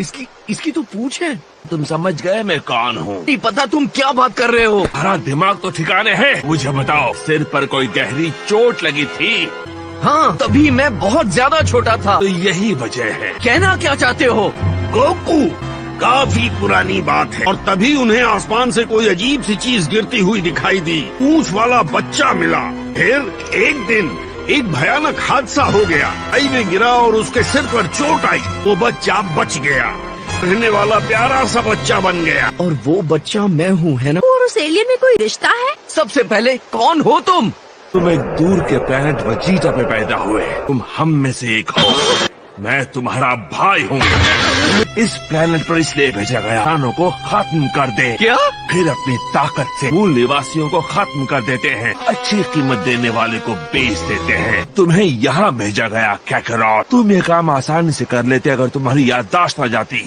इसकी तो पूछ है। तुम समझ गए मैं कौन हूँ? नहीं पता तुम क्या बात कर रहे हो। हमारा दिमाग तो ठिकाने है। मुझे बताओ, सिर पर कोई गहरी चोट लगी थी? हाँ, तभी मैं बहुत ज्यादा छोटा था। तो यही वजह है। कहना क्या चाहते हो? गोकू, काफी पुरानी बात है और तभी उन्हें आसमान से कोई अजीब सी चीज गिरती हुई दिखाई दी। पूंछ वाला बच्चा मिला। फिर एक दिन एक भयानक हादसा हो गया। खाई में गिरा और उसके सिर पर चोट आई। वो बच्चा बच गया। रहने वाला प्यारा सा बच्चा बन गया। और वो बच्चा मैं हूँ, है ना? और उस एलियन में कोई रिश्ता है? सबसे पहले कौन हो तुम? तुम एक दूर के प्लेनेट वजीटा पे पैदा हुए। तुम हम में से एक हो। मैं तुम्हारा भाई हूँ। इस प्लेनेट पर इसलिए भेजा गया इंसानों को खत्म कर दे। क्या? फिर अपनी ताकत से मूल निवासियों को खत्म कर देते हैं। अच्छी कीमत देने वाले को बेच देते हैं। तुम्हें यहाँ भेजा गया कैकरॉट। तुम ये काम आसानी से कर लेते अगर तुम्हारी याददाश्त न जाती।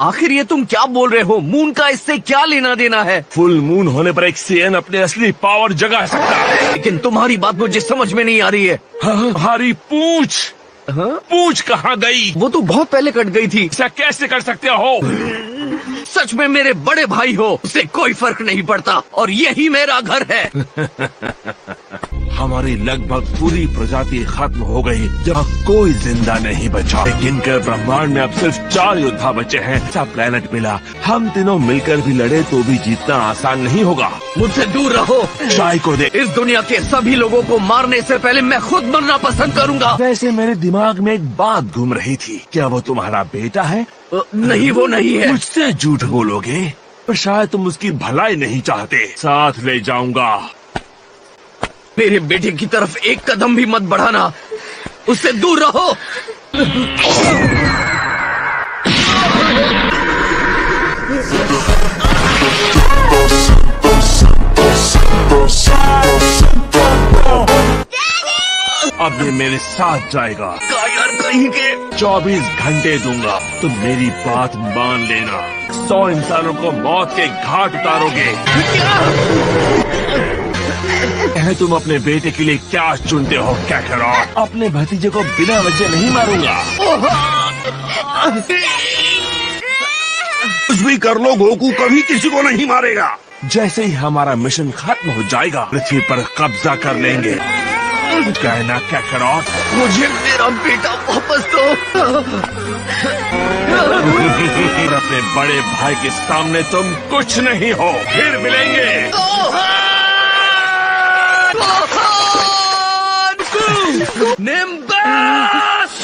आखिर ये तुम क्या बोल रहे हो? मून का इससे क्या लेना देना है? फुल मून होने पर एक सीएन अपने असली पावर जगा सकता है। लेकिन तुम्हारी बात मुझे समझ में नहीं आ रही है। हमारी पूंछ हाँ? पूंछ कहाँ गई? वो तो बहुत पहले कट गई थी। ऐसा कैसे कर सकते हो? सच में मेरे बड़े भाई हो, उससे कोई फर्क नहीं पड़ता और यही मेरा घर है। हमारी लगभग पूरी प्रजाति खत्म हो गई जब कोई जिंदा नहीं बचा। लेकिन के ब्रह्मांड में अब सिर्फ 4 योद्धा बचे हैं। ऐसा प्लेनेट मिला। हम तीनों मिलकर भी लड़े तो भी जीतना आसान नहीं होगा। मुझसे दूर रहो। चाय को दे। इस दुनिया के सभी लोगों को मारने से पहले मैं खुद मरना पसंद करूंगा। वैसे मेरे दिमाग में एक बात घूम रही थी। क्या वो तुम्हारा बेटा है? नहीं, वो नहीं है। मुझसे झूठ बोलोगे? पर शायद तुम उसकी भलाई नहीं चाहते। साथ ले जाऊंगा। मेरे बेटे की तरफ एक कदम भी मत बढ़ाना। उससे दूर रहो। अब ये मेरे साथ जाएगा। कायर कहीं के। 24 घंटे दूंगा। तुम मेरी बात मान लेना। 100 इंसानों को मौत के घाट उतारोगे। तुम अपने बेटे के लिए क्या चुनते हो कैकरॉट? अपने भतीजे को बिना वजह नहीं मारूंगा। कुछ भी कर लो, गोकू कभी किसी को नहीं मारेगा। जैसे ही हमारा मिशन खत्म हो जाएगा पृथ्वी पर कब्जा कर लेंगे। कहना कैकरॉट? मुझे मेरा बेटा वापस दो। अपने बड़े भाई के सामने तुम कुछ नहीं हो। फिर मिलेंगे। निम्बस!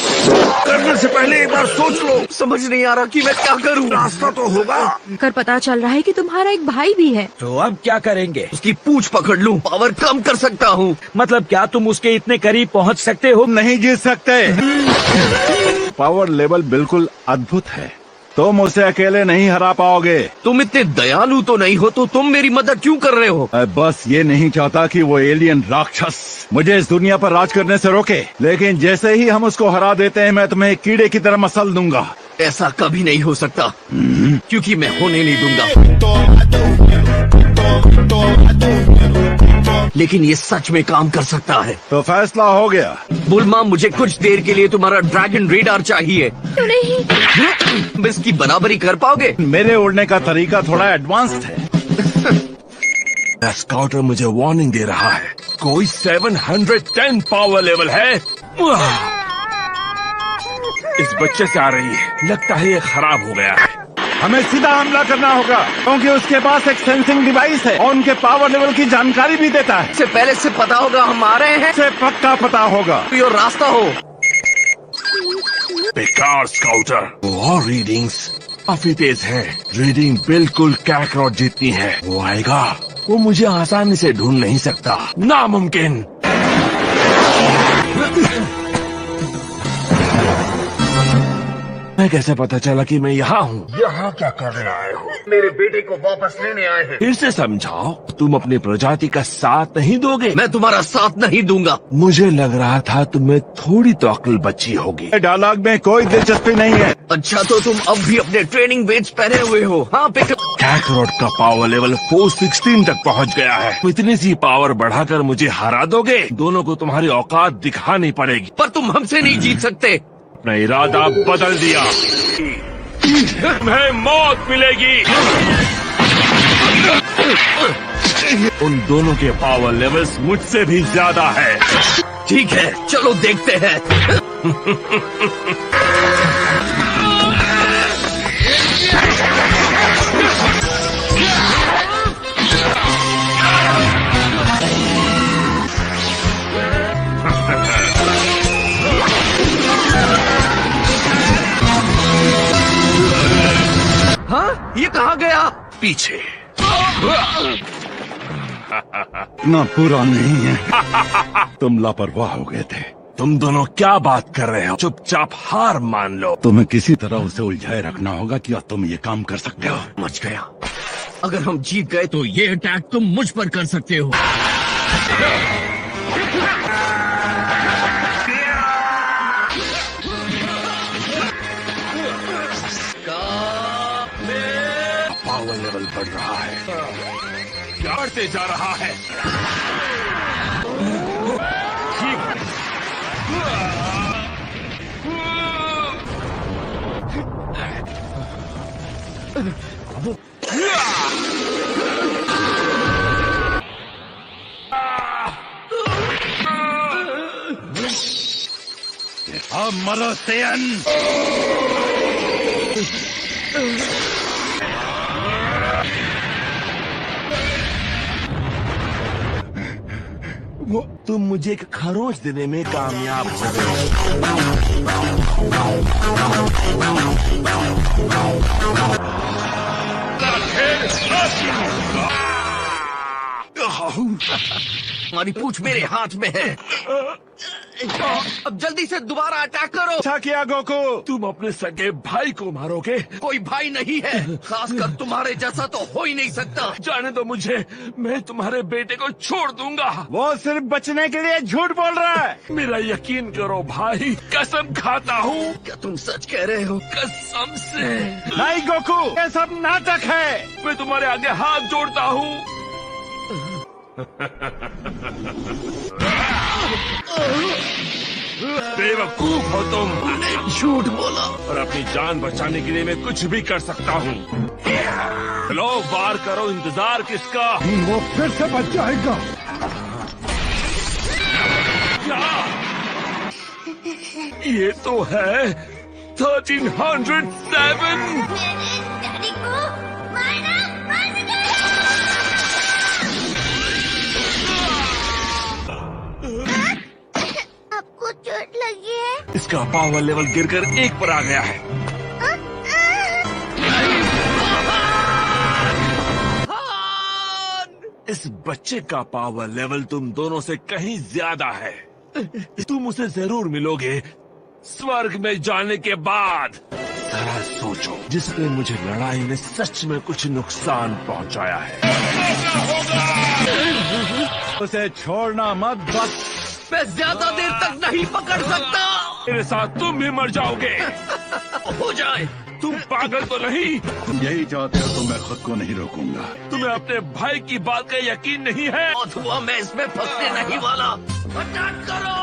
करने से पहले एक बार सोच लो। समझ नहीं आ रहा कि मैं क्या करूं। रास्ता तो होगा। कर पता चल रहा है कि तुम्हारा एक भाई भी है। तो अब क्या करेंगे? उसकी पूंछ पकड़ लूं, पावर कम कर सकता हूं। मतलब क्या तुम उसके इतने करीब पहुंच सकते हो? नहीं जीत सकते। पावर लेवल बिल्कुल अद्भुत है। तुम उसे अकेले नहीं हरा पाओगे। तुम इतने दयालु तो नहीं हो, तो तुम मेरी मदद क्यों कर रहे हो? बस ये नहीं चाहता कि वो एलियन राक्षस मुझे इस दुनिया पर राज करने से रोके। लेकिन जैसे ही हम उसको हरा देते हैं मैं तुम्हें कीड़े की तरह मसल दूंगा। ऐसा कभी नहीं हो सकता, क्योंकि मैं होने नहीं दूंगा। लेकिन ये सच में काम कर सकता है। तो फैसला हो गया। बुलमा, मुझे कुछ देर के लिए तुम्हारा ड्रैगन रेडार चाहिए। क्यों नहीं? इसकी बराबरी कर पाओगे? मेरे उड़ने का तरीका थोड़ा एडवांस्ड है। स्काउटर मुझे वार्निंग दे रहा है। कोई 710 पावर लेवल है। इस बच्चे से आ रही है। लगता है ये खराब हो गया है। हमें सीधा हमला करना होगा क्योंकि उसके पास एक सेंसिंग डिवाइस है और उनके पावर लेवल की जानकारी भी देता है। इससे पहले से पता होगा हम आ रहे हैं। से पक्का पता होगा। ये रास्ता हो। बेकार स्काउटर। और रीडिंग्स काफी तेज है। रीडिंग बिल्कुल कैकरॉट जितनी है। वो आएगा। वो मुझे आसानी से ढूंढ नहीं सकता। नामुमकिन। मैं कैसे पता चला कि मैं यहाँ हूँ? यहाँ क्या करने आए हो? मेरे बेटे को वापस लेने आए हैं। फिर से समझाओ। तुम अपनी प्रजाति का साथ नहीं दोगे? मैं तुम्हारा साथ नहीं दूंगा। मुझे लग रहा था तुम्हें थोड़ी तो अक्ल बची होगी। डायलॉग में कोई दिलचस्पी नहीं है। अच्छा, तो तुम अब भी अपने ट्रेनिंग वेट्स पहने हुए हो? हाँ कैकरॉट का पावर लेवल 416 तक पहुंच गया है। इतनी सी पावर बढ़ाकर मुझे हरा दोगे? दोनों को तुम्हारी औकात दिखानी पड़ेगी। पर तुम हमसे नहीं जीत सकते। अपना इरादा बदल दिया। तुम्हें मौत मिलेगी। उन दोनों के पावर लेवल्स मुझसे भी ज्यादा है। ठीक है, चलो देखते हैं। हाँ, ये कहाँ गया? पीछे। इतना पूरा नहीं है। तुम लापरवाह हो गए थे। तुम दोनों क्या बात कर रहे हो? चुपचाप हार मान लो। तुम्हें किसी तरह उसे उलझाए रखना होगा। क्या तुम ये काम कर सकते हो? मच गया। अगर हम जीत गए तो ये अटैक तुम मुझ पर कर सकते हो। पावर लेवल बढ़ रहा है। क्या बढ़ते जा रहा है? मरो सेयन। तुम मुझे एक खरोच देने में कामयाब हो गए। हमारी पूंछ मेरे हाथ में है। अब जल्दी से दोबारा अटैक करो। अच्छा किया गोकू। तुम अपने सगे भाई को मारोगे? कोई भाई नहीं है, खासकर तुम्हारे जैसा तो हो ही नहीं सकता। जाने दो मुझे, मैं तुम्हारे बेटे को छोड़ दूंगा। वो सिर्फ बचने के लिए झूठ बोल रहा है। मेरा यकीन करो भाई, कसम खाता हूँ। क्या तुम सच कह रहे हो? कसम से। नहीं गोकू, ये सब नाटक है। मैं तुम्हारे आगे हाथ जोड़ता हूँ। बेवकूफ हो तुम। झूठ बोला। और अपनी जान बचाने के लिए मैं कुछ भी कर सकता हूँ। चलो वार करो, इंतजार किसका? वो फिर से बच जाएगा। क्या? ये तो है 1307। डैडी को मारना बंद करो। आपको चोट लगी है? इसका पावर लेवल गिरकर 1 पर आ गया है। इस बच्चे का पावर लेवल तुम दोनों से कहीं ज्यादा है। तुम उसे जरूर मिलोगे स्वर्ग में जाने के बाद। जरा सोचो, जिसने मुझे लड़ाई में सच में कुछ नुकसान पहुंचाया है। उसे छोड़ना मत। बस मैं ज्यादा देर तक नहीं पकड़ सकता। मेरे साथ तुम भी मर जाओगे। हो जाए। तुम पागल तो नहीं? तुम यही चाहते हो तो मैं खुद को नहीं रोकूंगा। तुम्हें अपने भाई की बात का यकीन नहीं है? मौत हुआ, मैं इसमें फंसने नहीं वाला। अटैक करो।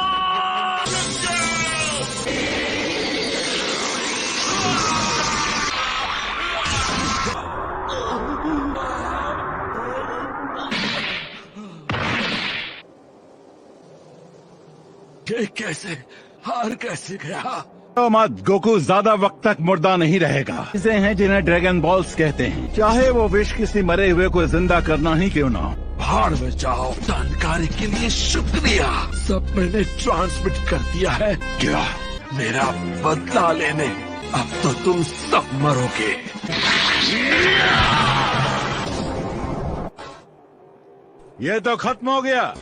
ये कैसे? हार कैसे गया? तो मत गोकू, ज्यादा वक्त तक मुर्दा नहीं रहेगा। इसे हैं जिन्हें ड्रैगन बॉल्स कहते हैं। चाहे वो विश किसी मरे हुए को जिंदा करना ही क्यों ना हो। भाड़ में जाओ। जानकारी के लिए शुक्रिया। सब मैंने ट्रांसमिट कर दिया है। क्या? मेरा बदला लेने। अब तो तुम सब मरोगे। ये तो खत्म हो गया।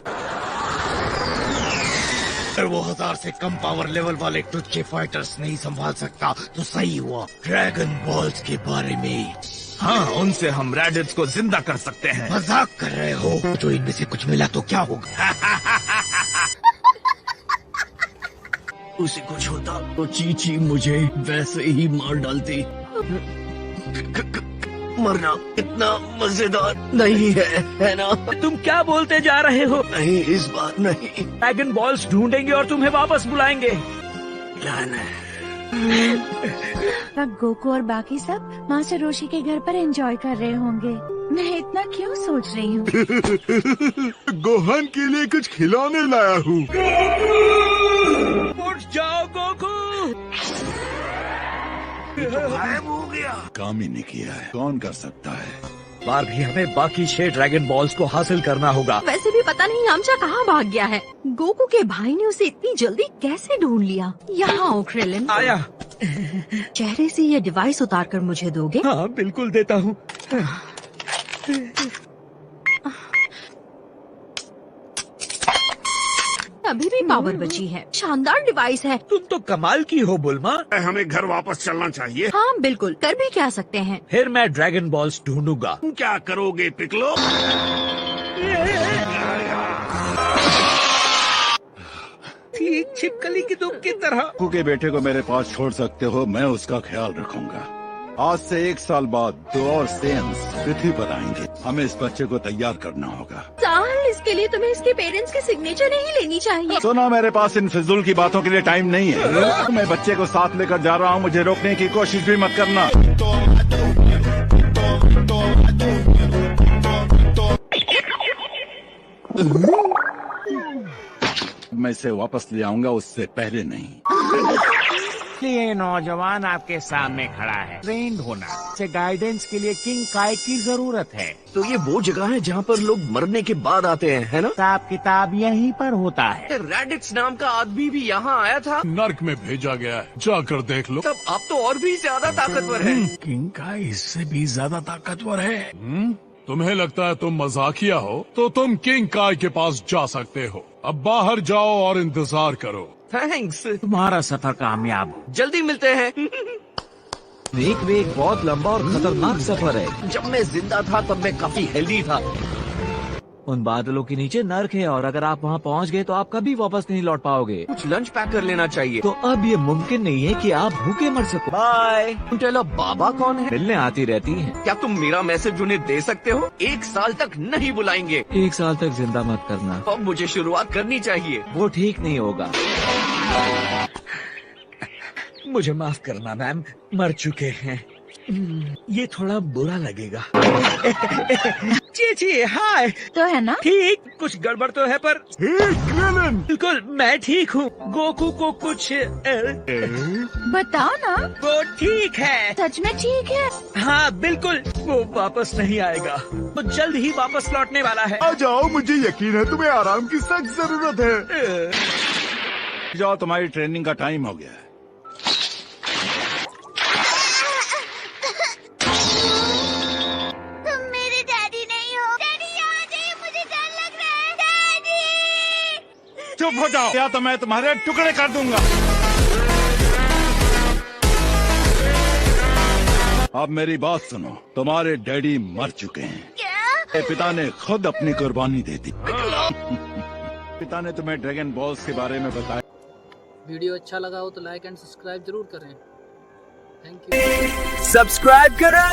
अगर वो 1000 से कम पावर लेवल वाले टुच्चे फाइटर्स नहीं संभाल सकता तो सही हुआ। ड्रैगन बॉल्स के बारे में। हाँ, उनसे हम रैडिट्स को जिंदा कर सकते हैं। मजाक कर रहे हो? जो इनमें से कुछ मिला तो क्या होगा? उसे कुछ होता तो चीची मुझे वैसे ही मार डालती। मरना इतना मजेदार नहीं है ना? तुम क्या बोलते जा रहे हो? नहीं, इस बार नहीं। ड्रैगन बॉल्स ढूंढेंगे और तुम्हें वापस बुलाएंगे। प्लान है। तब गोकू और बाकी सब मास्टर रोशी के घर पर एंजॉय कर रहे होंगे। मैं इतना क्यों सोच रही हूँ? गोहान के लिए कुछ खिलौने लाया हूँ। उठ जाओ गोकू। गायब हो गया। काम ही नहीं किया है, कौन कर सकता है? बार भी हमें बाकी 6 ड्रैगन बॉल्स को हासिल करना होगा। वैसे भी पता नहीं यामचा कहाँ भाग गया है। गोकू के भाई ने उसे इतनी जल्दी कैसे ढूंढ लिया? यहाँ आओ क्रिलिन। आया। चेहरे से ये डिवाइस उतार कर मुझे दोगे? हाँ बिल्कुल देता हूँ। अभी भी पावर बची है। शानदार डिवाइस है। तुम तो कमाल की हो बुल्मा। हमें घर वापस चलना चाहिए। हाँ बिल्कुल, कर भी क्या सकते हैं। फिर मैं ड्रैगन बॉल्स ढूंढूंगा। तुम क्या करोगे पिकलो? ठीक छिपकली की दुम की तरह। गोकू के बेटे को मेरे पास छोड़ सकते हो, मैं उसका ख्याल रखूंगा। आज से 1 साल बाद 2 और सेंस पृथ्वी पर आएंगे। हमें इस बच्चे को तैयार करना होगा। साहल, इसके लिए तुम्हें इसके पेरेंट्स के सिग्नेचर नहीं लेनी चाहिए। सुना, मेरे पास इन फिजूल की बातों के लिए टाइम नहीं है। मैं बच्चे को साथ लेकर जा रहा हूँ, मुझे रोकने की कोशिश भी मत करना। मैं इसे वापस ले आऊंगा, उससे पहले नहीं। ये नौजवान आपके सामने खड़ा है, ट्रेंड होना, इसे गाइडेंस के लिए किंग काय की जरूरत है। तो ये वो जगह है जहाँ पर लोग मरने के बाद आते हैं, है ना? हिसाब किताब यहीं पर होता है। रैडिक्स नाम का आदमी भी यहाँ आया था। नर्क में भेजा गया है, जाकर देख लो। तब आप तो और भी ज्यादा ताकतवर हैं। किंग का इससे भी ज्यादा ताकतवर है। तुम्हें लगता है तुम मजाकिया हो, तो तुम किंग काय के पास जा सकते हो। अब बाहर जाओ और इंतजार करो। थैंक्स। तुम्हारा सफर कामयाब हो। जल्दी मिलते हैं। एक वे एक बहुत लंबा और खतरनाक सफर है। जब मैं जिंदा था तब मैं काफी हेल्दी था। उन बादलों के नीचे नर्क है और अगर आप वहाँ पहुँच गए तो आप कभी वापस नहीं लौट पाओगे। कुछ लंच पैक कर लेना चाहिए। तो अब ये मुमकिन नहीं है कि आप भूखे मर सको। बाय। टेला बाबा कौन है? मिलने आती रहती हैं। क्या तुम मेरा मैसेज उन्हें दे सकते हो? 1 साल तक नहीं बुलाएंगे। 1 साल तक जिंदा मत करना, अब मुझे शुरुआत करनी चाहिए। वो ठीक नहीं होगा। मुझे माफ करना मैम, मर चुके हैं। ये थोड़ा बुरा लगेगा। चीची हाय। तो है ना? ठीक, कुछ गड़बड़ तो है पर बिल्कुल मैं ठीक हूँ। गोकू को कुछ बताओ ना। वो ठीक है। सच में ठीक है? हाँ बिल्कुल, वो वापस नहीं आएगा। वो जल्द ही वापस लौटने वाला है। आ जाओ, मुझे यकीन है तुम्हें आराम की सख्त जरूरत है। जाओ, तुम्हारी ट्रेनिंग का टाइम हो गया है। तुम मेरे डैडी नहीं हो। डैडी यहाँ जाइए, मुझे डर लग रहा है। डैडी! चुप हो जाओ, या तो मैं तुम्हारे टुकड़े कर दूंगा। अब मेरी बात सुनो, तुम्हारे डैडी मर चुके हैं। क्या? पिता ने खुद अपनी कुर्बानी दे दी। पिता ने तुम्हें ड्रैगन बॉल्स के बारे में बताया। वीडियो अच्छा लगा हो तो लाइक एंड सब्सक्राइब जरूर करें। Thank you. सब्सक्राइब करो।